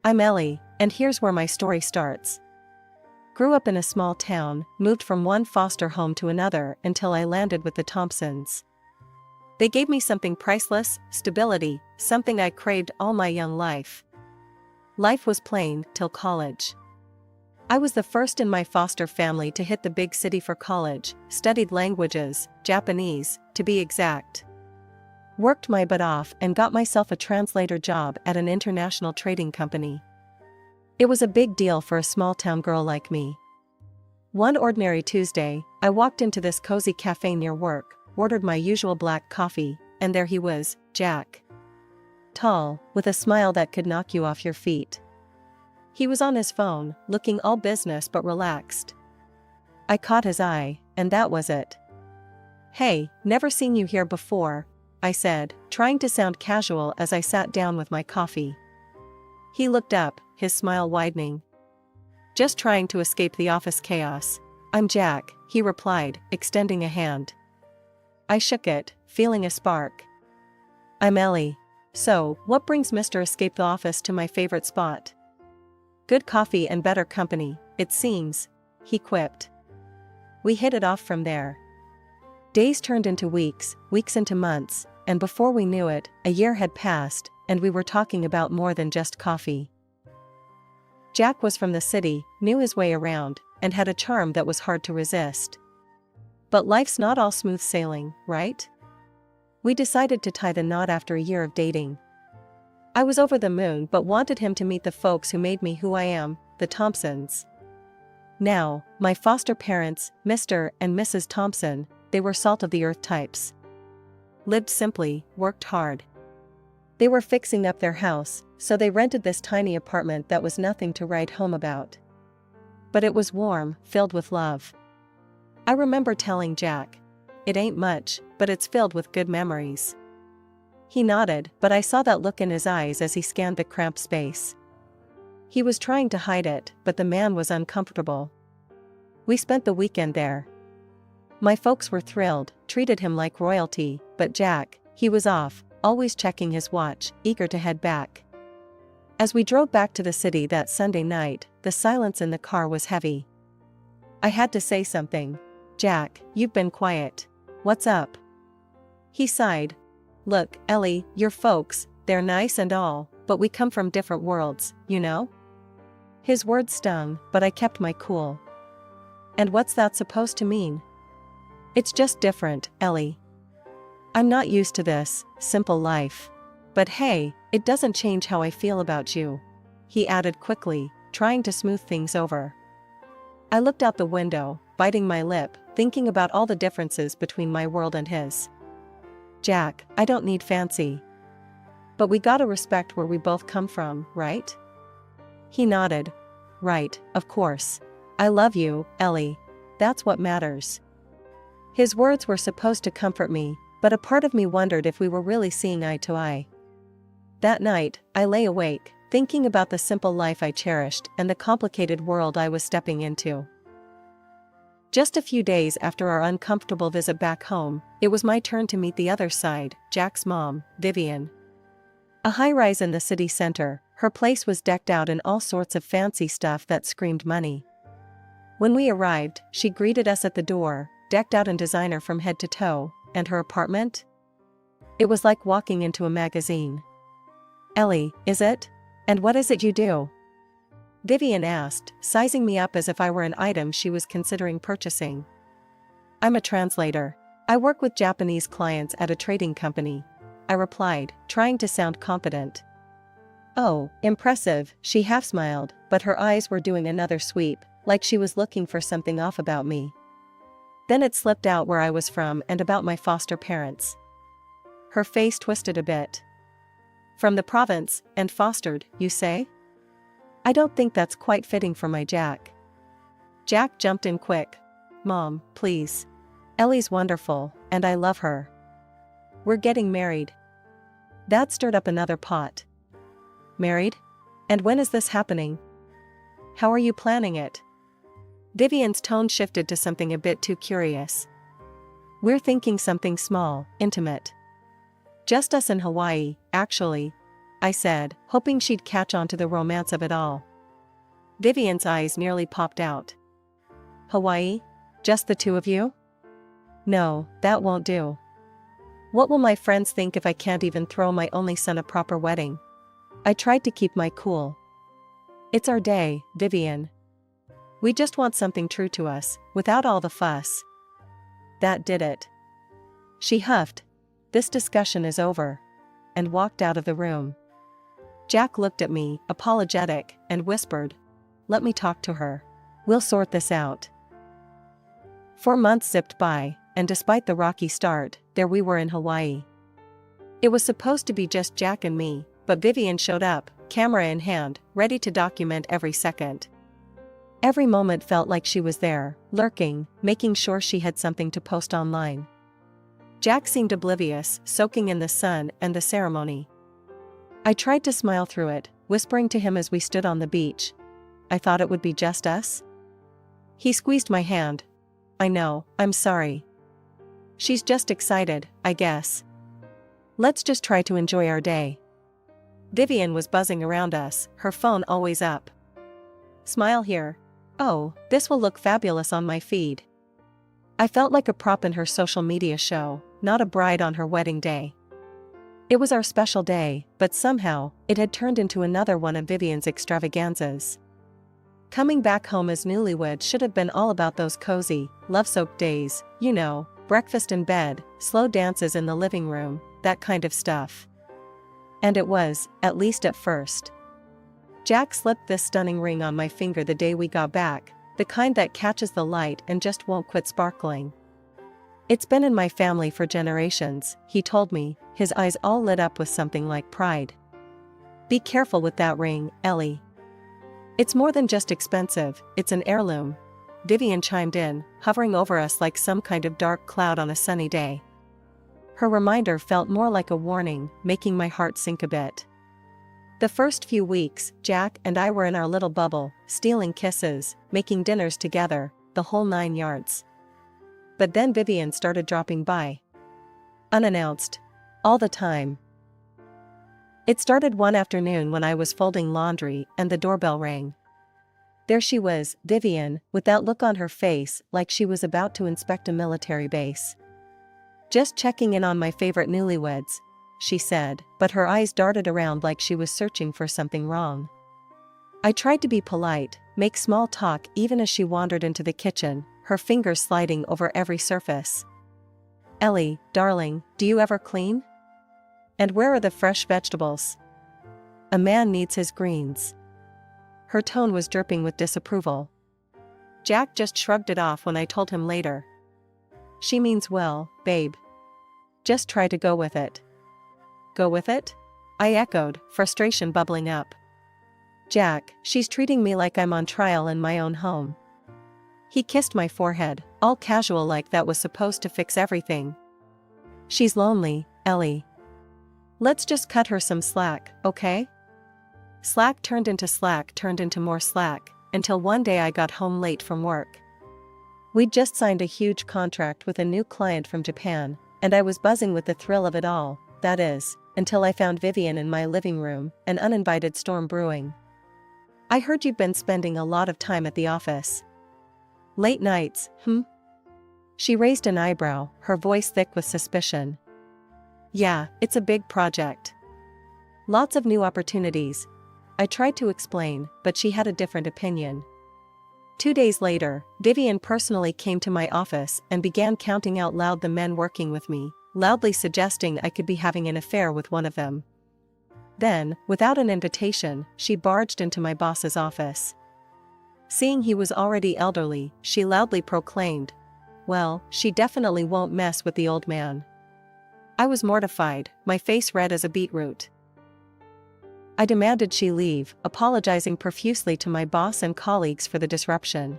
I'm Ellie, and here's where my story starts. Grew up in a small town, moved from one foster home to another until I landed with the Thompsons. They gave me something priceless, stability, something I craved all my young life. Life was plain till college. I was the first in my foster family to hit the big city for college, studied languages, Japanese, to be exact. Worked my butt off and got myself a translator job at an international trading company. It was a big deal for a small-town girl like me. One ordinary Tuesday, I walked into this cozy cafe near work, ordered my usual black coffee, and there he was, Jack. Tall, with a smile that could knock you off your feet. He was on his phone, looking all business but relaxed. I caught his eye, and that was it. "Hey, never seen you here before," I said, trying to sound casual as I sat down with my coffee. He looked up, his smile widening. "Just trying to escape the office chaos. I'm Jack," he replied, extending a hand. I shook it, feeling a spark. "I'm Ellie. So, what brings Mr. Escape the Office to my favorite spot?" "Good coffee and better company, it seems," he quipped. We hit it off from there. Days turned into weeks, weeks into months, and before we knew it, a year had passed, and we were talking about more than just coffee. Jack was from the city, knew his way around, and had a charm that was hard to resist. But life's not all smooth sailing, right? We decided to tie the knot after a year of dating. I was over the moon but wanted him to meet the folks who made me who I am, the Thompsons. Now, my foster parents, Mr. and Mrs. Thompson, they were salt-of-the-earth types. Lived simply, worked hard. They were fixing up their house, so they rented this tiny apartment that was nothing to write home about. But it was warm, filled with love. I remember telling Jack, "It ain't much, but it's filled with good memories." He nodded, but I saw that look in his eyes as he scanned the cramped space. He was trying to hide it, but the man was uncomfortable. We spent the weekend there. My folks were thrilled, treated him like royalty, but Jack, he was off, always checking his watch, eager to head back. As we drove back to the city that Sunday night, the silence in the car was heavy. I had to say something. "Jack, you've been quiet. What's up?" He sighed. "Look, Ellie, your folks, they're nice and all, but we come from different worlds, you know?" His words stung, but I kept my cool. "And what's that supposed to mean?" "It's just different, Ellie. I'm not used to this simple life. But hey, it doesn't change how I feel about you," he added quickly, trying to smooth things over. I looked out the window, biting my lip, thinking about all the differences between my world and his. "Jack, I don't need fancy. But we gotta respect where we both come from, right?" He nodded. "Right, of course. I love you, Ellie. That's what matters." His words were supposed to comfort me, but a part of me wondered if we were really seeing eye to eye. That night, I lay awake, thinking about the simple life I cherished and the complicated world I was stepping into. Just a few days after our uncomfortable visit back home, it was my turn to meet the other side, Jack's mom, Vivian. A high-rise in the city center, her place was decked out in all sorts of fancy stuff that screamed money. When we arrived, she greeted us at the door, decked out in designer from head to toe, and her apartment? It was like walking into a magazine. "Ellie, is it? And what is it you do?" Vivian asked, sizing me up as if I were an item she was considering purchasing. "I'm a translator. I work with Japanese clients at a trading company," I replied, trying to sound confident. "Oh, impressive," she half smiled, but her eyes were doing another sweep, like she was looking for something off about me. Then it slipped out where I was from and about my foster parents. Her face twisted a bit. "From the province, and fostered, you say? I don't think that's quite fitting for my Jack." Jack jumped in quick. "Mom, please. Ellie's wonderful, and I love her. We're getting married." That stirred up another pot. "Married? And when is this happening? How are you planning it?" Vivian's tone shifted to something a bit too curious. "We're thinking something small, intimate. Just us in Hawaii, actually. I said, hoping she'd catch on to the romance of it all. Vivian's eyes nearly popped out. Hawaii? Just the two of you? No, that won't do. What will my friends think if I can't even throw my only son a proper wedding? I tried to keep my cool. It's our day, Vivian. We just want something true to us, without all the fuss. That did it. She huffed, "This discussion is over," and walked out of the room. Jack looked at me, apologetic, and whispered, "Let me talk to her. We'll sort this out." 4 months zipped by, and despite the rocky start, there we were in Hawaii. It was supposed to be just Jack and me, but Vivian showed up, camera in hand, ready to document every second. Every moment felt like she was there, lurking, making sure she had something to post online. Jack seemed oblivious, soaking in the sun and the ceremony. I tried to smile through it, whispering to him as we stood on the beach, "I thought it would be just us." He squeezed my hand. "I know, I'm sorry. She's just excited, I guess. Let's just try to enjoy our day." Vivian was buzzing around us, her phone always up. "Smile here. Oh, this will look fabulous on my feed." I felt like a prop in her social media show, not a bride on her wedding day. It was our special day, but somehow, it had turned into another one of Vivian's extravaganzas. Coming back home as newlyweds should have been all about those cozy, love-soaked days, you know, breakfast in bed, slow dances in the living room, that kind of stuff. And it was, at least at first. Jack slipped this stunning ring on my finger the day we got back, the kind that catches the light and just won't quit sparkling. "It's been in my family for generations," he told me, his eyes all lit up with something like pride. "Be careful with that ring, Ellie. It's more than just expensive, it's an heirloom." Vivian chimed in, hovering over us like some kind of dark cloud on a sunny day. Her reminder felt more like a warning, making my heart sink a bit. The first few weeks, Jack and I were in our little bubble, stealing kisses, making dinners together, the whole 9 yards. But then Vivian started dropping by. Unannounced. All the time. It started one afternoon when I was folding laundry and the doorbell rang. There she was, Vivian, with that look on her face like she was about to inspect a military base. "Just checking in on my favorite newlyweds," she said, but her eyes darted around like she was searching for something wrong. I tried to be polite, make small talk even as she wandered into the kitchen, her fingers sliding over every surface. "Ellie, darling, do you ever clean? And where are the fresh vegetables? A man needs his greens." Her tone was dripping with disapproval. Jack just shrugged it off when I told him later. "She means well, babe. Just try to go with it." "Go with it?" I echoed, frustration bubbling up. "Jack, she's treating me like I'm on trial in my own home." He kissed my forehead, all casual like that was supposed to fix everything. "She's lonely, Ellie. Let's just cut her some slack, okay?" Slack turned into more slack, until one day I got home late from work. We'd just signed a huge contract with a new client from Japan, and I was buzzing with the thrill of it all, that is, until I found Vivian in my living room, an uninvited storm brewing. "I heard you've been spending a lot of time at the office. Late nights, hmm?" She raised an eyebrow, her voice thick with suspicion. "Yeah, it's a big project. Lots of new opportunities." I tried to explain, but she had a different opinion. 2 days later, Vivian personally came to my office and began counting out loud the men working with me, loudly suggesting I could be having an affair with one of them. Then, without an invitation, she barged into my boss's office. Seeing he was already elderly, she loudly proclaimed, "Well, she definitely won't mess with the old man." I was mortified, my face red as a beetroot. I demanded she leave, apologizing profusely to my boss and colleagues for the disruption.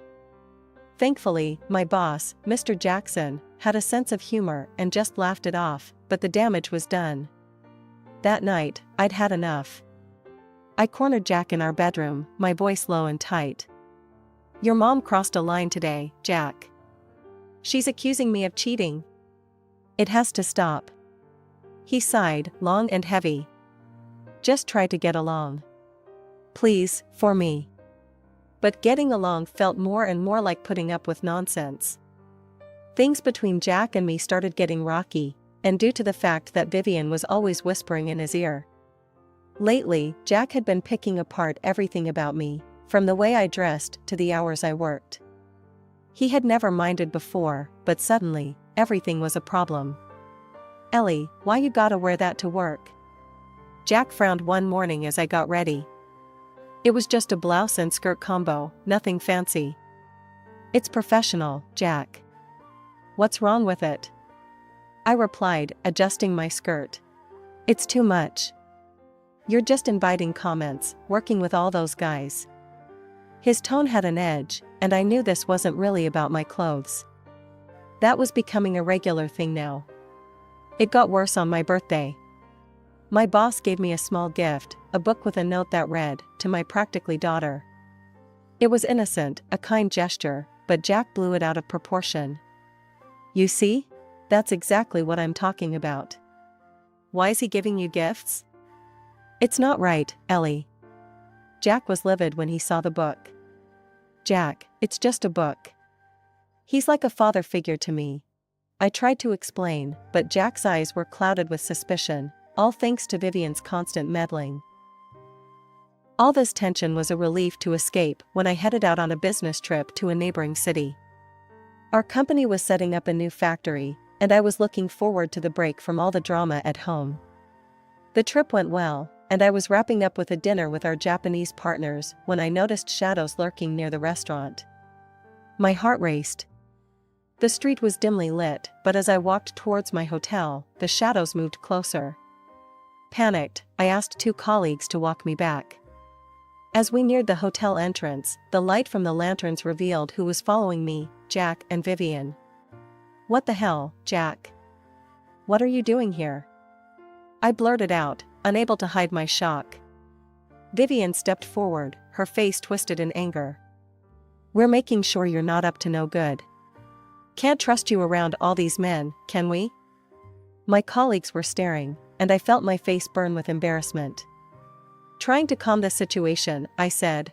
Thankfully, my boss, Mr. Jackson, had a sense of humor and just laughed it off, but the damage was done. That night, I'd had enough. I cornered Jack in our bedroom, my voice low and tight. "Your mom crossed a line today, Jack. She's accusing me of cheating. It has to stop." He sighed, long and heavy. Just try to get along. Please, for me. But getting along felt more and more like putting up with nonsense. Things between Jack and me started getting rocky, and due to the fact that Vivian was always whispering in his ear. Lately, Jack had been picking apart everything about me, from the way I dressed to the hours I worked. He had never minded before, but suddenly, everything was a problem. "Ellie, why you gotta wear that to work?" Jack frowned one morning as I got ready. "It was just a blouse and skirt combo, nothing fancy." "It's professional, Jack." "What's wrong with it?" I replied, adjusting my skirt. "It's too much. You're just inviting comments, working with all those guys." His tone had an edge, and I knew this wasn't really about my clothes. That was becoming a regular thing now. It got worse on my birthday. My boss gave me a small gift, a book with a note that read, "To my practically daughter." It was innocent, a kind gesture, but Jack blew it out of proportion. "You see? That's exactly what I'm talking about. Why is he giving you gifts?" "It's not right, Ellie." Jack was livid when he saw the book. "Jack, it's just a book." He's like a father figure to me. I tried to explain, but Jack's eyes were clouded with suspicion, all thanks to Vivian's constant meddling. All this tension was a relief to escape when I headed out on a business trip to a neighboring city. Our company was setting up a new factory, and I was looking forward to the break from all the drama at home. The trip went well, and I was wrapping up with a dinner with our Japanese partners when I noticed shadows lurking near the restaurant. My heart raced. The street was dimly lit, but as I walked towards my hotel, the shadows moved closer. Panicked, I asked two colleagues to walk me back. As we neared the hotel entrance, the light from the lanterns revealed who was following me, Jack and Vivian. "What the hell, Jack? What are you doing here?" I blurted out, unable to hide my shock. Vivian stepped forward, her face twisted in anger. "We're making sure you're not up to no good. Can't trust you around all these men, can we?" My colleagues were staring, and I felt my face burn with embarrassment. Trying to calm the situation, I said,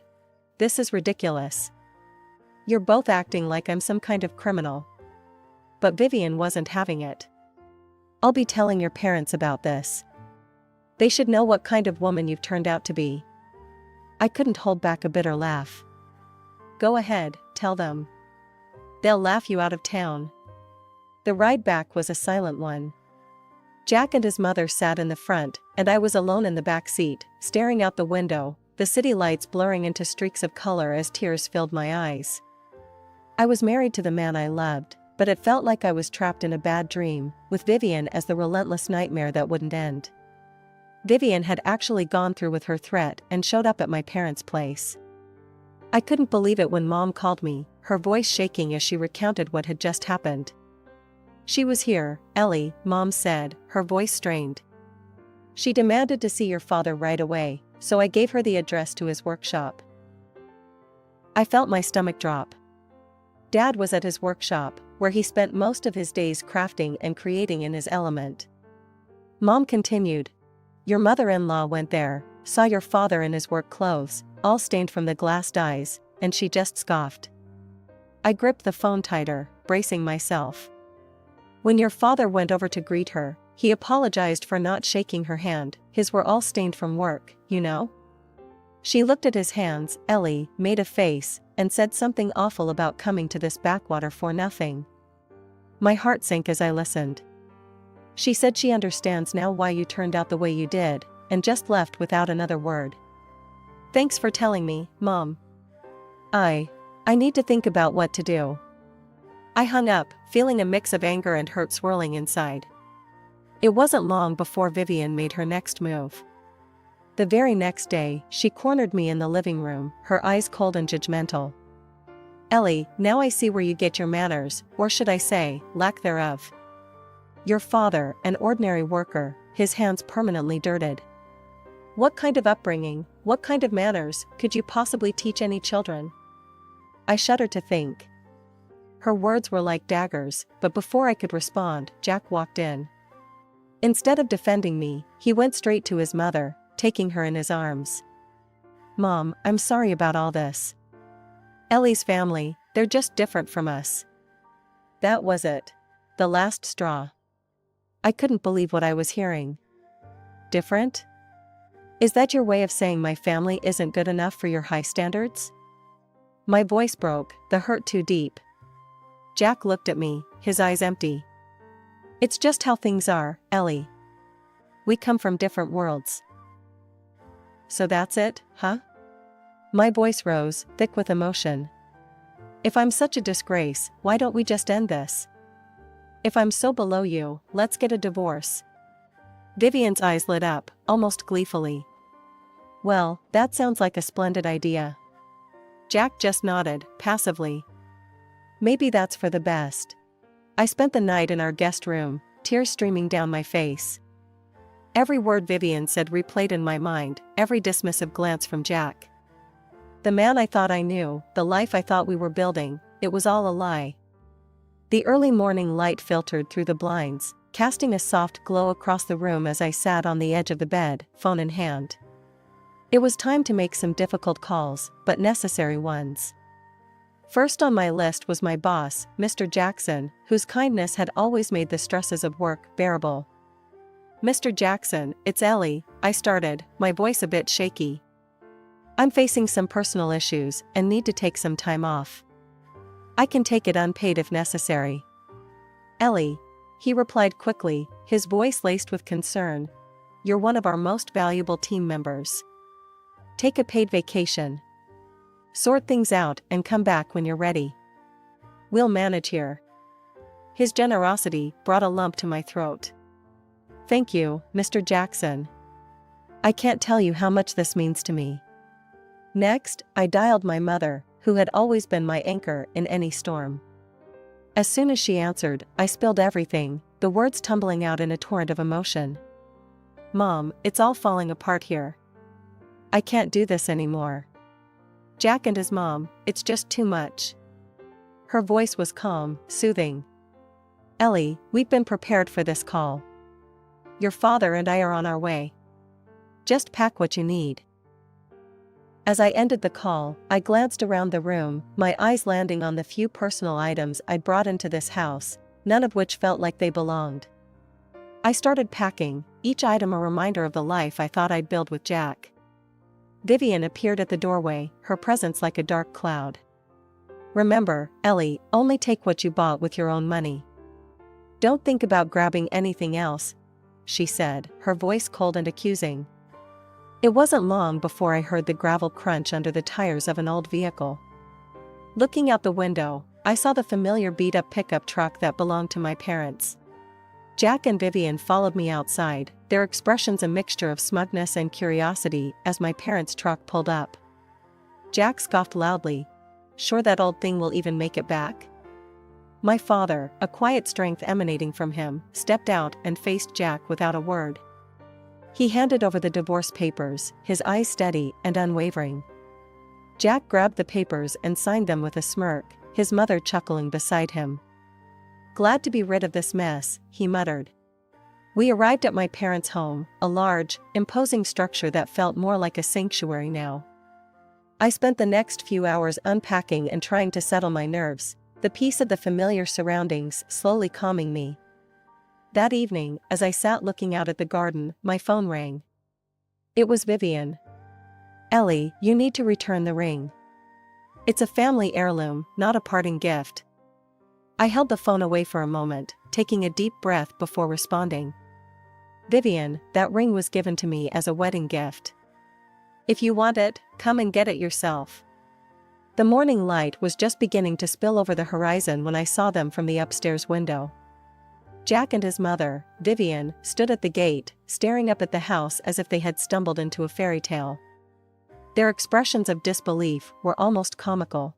"This is ridiculous. You're both acting like I'm some kind of criminal." But Vivian wasn't having it. "I'll be telling your parents about this. They should know what kind of woman you've turned out to be." I couldn't hold back a bitter laugh. "Go ahead, tell them. They'll laugh you out of town." The ride back was a silent one. Jack and his mother sat in the front, and I was alone in the back seat, staring out the window, the city lights blurring into streaks of color as tears filled my eyes. I was married to the man I loved, but it felt like I was trapped in a bad dream, with Vivian as the relentless nightmare that wouldn't end. Vivian had actually gone through with her threat and showed up at my parents' place. I couldn't believe it when Mom called me, her voice shaking as she recounted what had just happened. "She was here, Ellie," Mom said, her voice strained. "She demanded to see your father right away, so I gave her the address to his workshop." I felt my stomach drop. Dad was at his workshop, where he spent most of his days crafting and creating in his element. Mom continued, "Your mother-in-law went there, saw your father in his work clothes, all stained from the glass dyes, and she just scoffed." I gripped the phone tighter, bracing myself. "When your father went over to greet her, he apologized for not shaking her hand. His were all stained from work, you know?" She looked at his hands, Ellie, made a face, and said something awful about coming to this backwater for nothing. My heart sank as I listened. "She said she understands now why you turned out the way you did, and just left without another word. Thanks for telling me, Mom. I need to think about what to do." I hung up, feeling a mix of anger and hurt swirling inside. It wasn't long before Vivian made her next move. The very next day, she cornered me in the living room, her eyes cold and judgmental. "Ellie, now I see where you get your manners, or should I say, lack thereof. Your father, an ordinary worker, his hands permanently dirted. What kind of upbringing, what kind of manners, could you possibly teach any children?" I shuddered to think. Her words were like daggers, but before I could respond, Jack walked in. Instead of defending me, he went straight to his mother, taking her in his arms. "Mom, I'm sorry about all this. Ellie's family, they're just different from us." That was it. The last straw. I couldn't believe what I was hearing. Different? Is that your way of saying my family isn't good enough for your high standards? My voice broke, the hurt too deep. Jack looked at me, his eyes empty. "It's just how things are, Ellie. We come from different worlds." "So that's it, huh?" My voice rose, thick with emotion. "If I'm such a disgrace, why don't we just end this? If I'm so below you, let's get a divorce." Vivian's eyes lit up, almost gleefully. "Well, that sounds like a splendid idea." Jack just nodded, passively. "Maybe that's for the best." I spent the night in our guest room, tears streaming down my face. Every word Vivian said replayed in my mind, every dismissive glance from Jack. The man I thought I knew, the life I thought we were building, it was all a lie. The early morning light filtered through the blinds, casting a soft glow across the room as I sat on the edge of the bed, phone in hand. It was time to make some difficult calls, but necessary ones. First on my list was my boss, Mr. Jackson, whose kindness had always made the stresses of work bearable. "Mr. Jackson, it's Ellie," I started, my voice a bit shaky. "I'm facing some personal issues and need to take some time off. I can take it unpaid if necessary." "Ellie," he replied quickly, his voice laced with concern, "you're one of our most valuable team members. Take a paid vacation. Sort things out and come back when you're ready. We'll manage here." His generosity brought a lump to my throat. "Thank you, Mr. Jackson. I can't tell you how much this means to me." Next, I dialed my mother, who had always been my anchor in any storm. As soon as she answered, I spilled everything, the words tumbling out in a torrent of emotion. "Mom, it's all falling apart here. I can't do this anymore. Jack and his mom, it's just too much." Her voice was calm, soothing. "Ellie, we've been prepared for this call. Your father and I are on our way. Just pack what you need." As I ended the call, I glanced around the room, my eyes landing on the few personal items I'd brought into this house, none of which felt like they belonged. I started packing, each item a reminder of the life I thought I'd build with Jack. Vivian appeared at the doorway, her presence like a dark cloud. "Remember, Ellie, only take what you bought with your own money. Don't think about grabbing anything else," she said, her voice cold and accusing. It wasn't long before I heard the gravel crunch under the tires of an old vehicle. Looking out the window, I saw the familiar beat-up pickup truck that belonged to my parents. Jack and Vivian followed me outside, their expressions a mixture of smugness and curiosity as my parents' truck pulled up. Jack scoffed loudly. "Sure that old thing will even make it back?" My father, a quiet strength emanating from him, stepped out and faced Jack without a word. He handed over the divorce papers, his eyes steady and unwavering. Jack grabbed the papers and signed them with a smirk, his mother chuckling beside him. "Glad to be rid of this mess," he muttered. We arrived at my parents' home, a large, imposing structure that felt more like a sanctuary now. I spent the next few hours unpacking and trying to settle my nerves, the peace of the familiar surroundings slowly calming me. That evening, as I sat looking out at the garden, my phone rang. It was Vivian. "Ellie, you need to return the ring. It's a family heirloom, not a parting gift." I held the phone away for a moment, taking a deep breath before responding. "Vivian, that ring was given to me as a wedding gift. If you want it, come and get it yourself." The morning light was just beginning to spill over the horizon when I saw them from the upstairs window. Jack and his mother, Vivian, stood at the gate, staring up at the house as if they had stumbled into a fairy tale. Their expressions of disbelief were almost comical.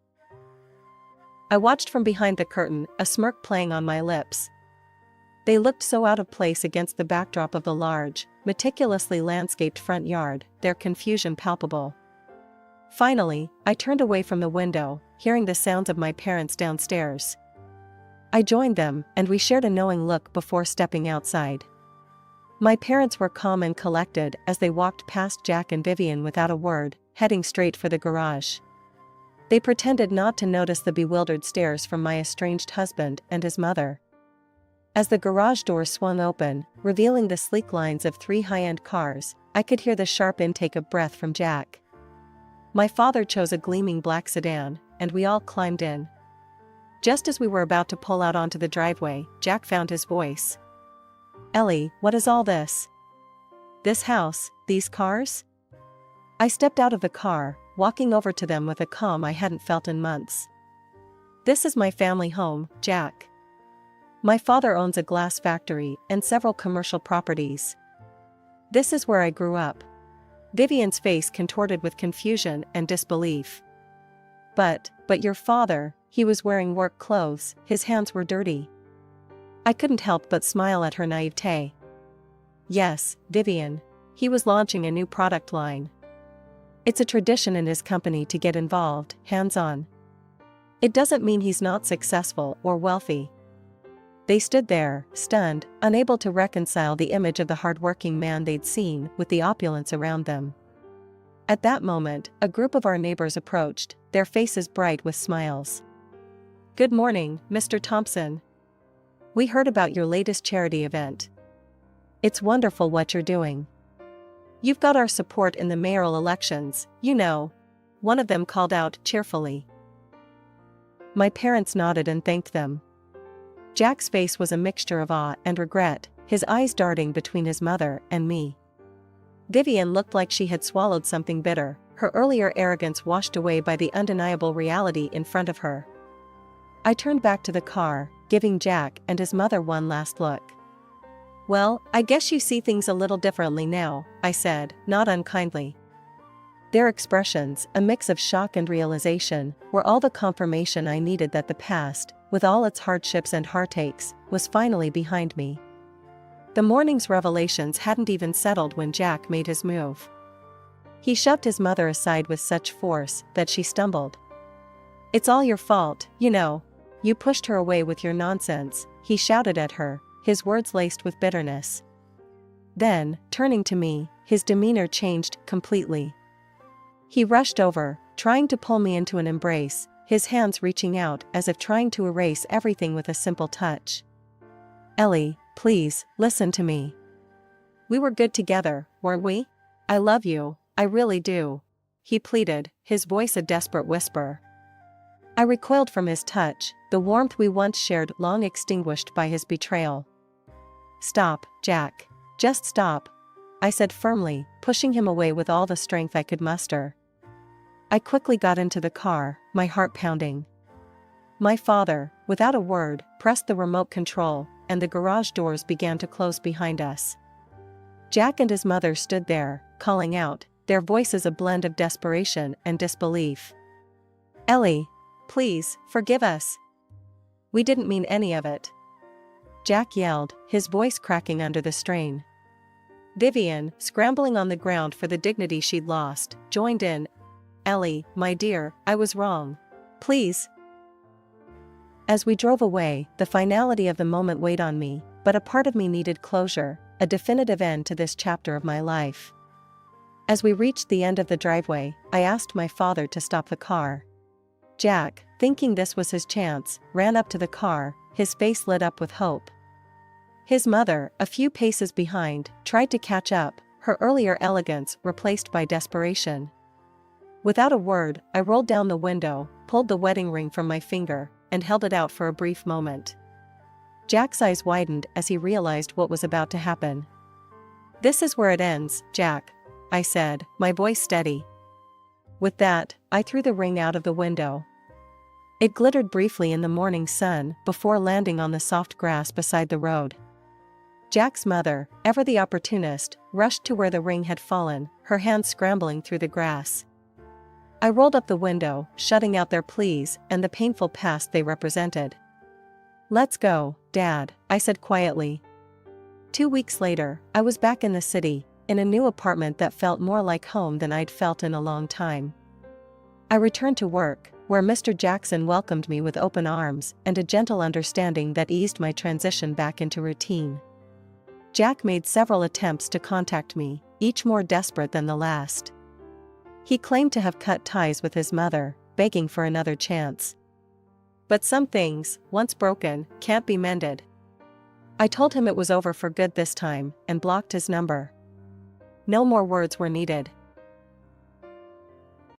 I watched from behind the curtain, a smirk playing on my lips. They looked so out of place against the backdrop of the large, meticulously landscaped front yard, their confusion palpable. Finally, I turned away from the window, hearing the sounds of my parents downstairs. I joined them, and we shared a knowing look before stepping outside. My parents were calm and collected as they walked past Jack and Vivian without a word, heading straight for the garage. They pretended not to notice the bewildered stares from my estranged husband and his mother. As the garage door swung open, revealing the sleek lines of 3 high-end cars, I could hear the sharp intake of breath from Jack. My father chose a gleaming black sedan, and we all climbed in. Just as we were about to pull out onto the driveway, Jack found his voice. "Ellie, what is all this? This house, these cars?" I stepped out of the car, walking over to them with a calm I hadn't felt in months. "This is my family home, Jack. My father owns a glass factory and several commercial properties. This is where I grew up." Vivian's face contorted with confusion and disbelief. But your father, he was wearing work clothes, his hands were dirty." I couldn't help but smile at her naivete. "Yes, Vivian. He was launching a new product line. It's a tradition in his company to get involved, hands-on. It doesn't mean he's not successful or wealthy." They stood there, stunned, unable to reconcile the image of the hard-working man they'd seen with the opulence around them. At that moment, a group of our neighbors approached, their faces bright with smiles. "Good morning, Mr. Thompson. We heard about your latest charity event. It's wonderful what you're doing. You've got our support in the mayoral elections, you know," one of them called out cheerfully. My parents nodded and thanked them. Jack's face was a mixture of awe and regret, his eyes darting between his mother and me. Vivian looked like she had swallowed something bitter, her earlier arrogance washed away by the undeniable reality in front of her. I turned back to the car, giving Jack and his mother one last look. "Well, I guess you see things a little differently now," I said, not unkindly. Their expressions, a mix of shock and realization, were all the confirmation I needed that the past, with all its hardships and heartaches, was finally behind me. The morning's revelations hadn't even settled when Jack made his move. He shoved his mother aside with such force that she stumbled. "It's all your fault, you know. You pushed her away with your nonsense," he shouted at her, his words laced with bitterness. Then, turning to me, his demeanor changed completely. He rushed over, trying to pull me into an embrace, his hands reaching out as if trying to erase everything with a simple touch. "Ellie, please, listen to me. We were good together, weren't we? I love you, I really do," he pleaded, his voice a desperate whisper. I recoiled from his touch, the warmth we once shared long extinguished by his betrayal. "Stop, Jack. Just stop," I said firmly, pushing him away with all the strength I could muster. I quickly got into the car, my heart pounding. My father, without a word, pressed the remote control, and the garage doors began to close behind us. Jack and his mother stood there, calling out, their voices a blend of desperation and disbelief. "Ellie, please, forgive us. We didn't mean any of it," Jack yelled, his voice cracking under the strain. Vivian, scrambling on the ground for the dignity she'd lost, joined in. "Ellie, my dear, I was wrong. Please." As we drove away, the finality of the moment weighed on me, but a part of me needed closure, a definitive end to this chapter of my life. As we reached the end of the driveway, I asked my father to stop the car. Jack, thinking this was his chance, ran up to the car, his face lit up with hope. His mother, a few paces behind, tried to catch up, her earlier elegance replaced by desperation. Without a word, I rolled down the window, pulled the wedding ring from my finger, and held it out for a brief moment. Jack's eyes widened as he realized what was about to happen. "This is where it ends, Jack," I said, my voice steady. With that, I threw the ring out of the window. It glittered briefly in the morning sun before landing on the soft grass beside the road. Jack's mother, ever the opportunist, rushed to where the ring had fallen, her hands scrambling through the grass. I rolled up the window, shutting out their pleas and the painful past they represented. "Let's go, Dad," I said quietly. 2 weeks later, I was back in the city, in a new apartment that felt more like home than I'd felt in a long time. I returned to work, where Mr. Jackson welcomed me with open arms and a gentle understanding that eased my transition back into routine. Jack made several attempts to contact me, each more desperate than the last. He claimed to have cut ties with his mother, begging for another chance. But some things, once broken, can't be mended. I told him it was over for good this time, and blocked his number. No more words were needed.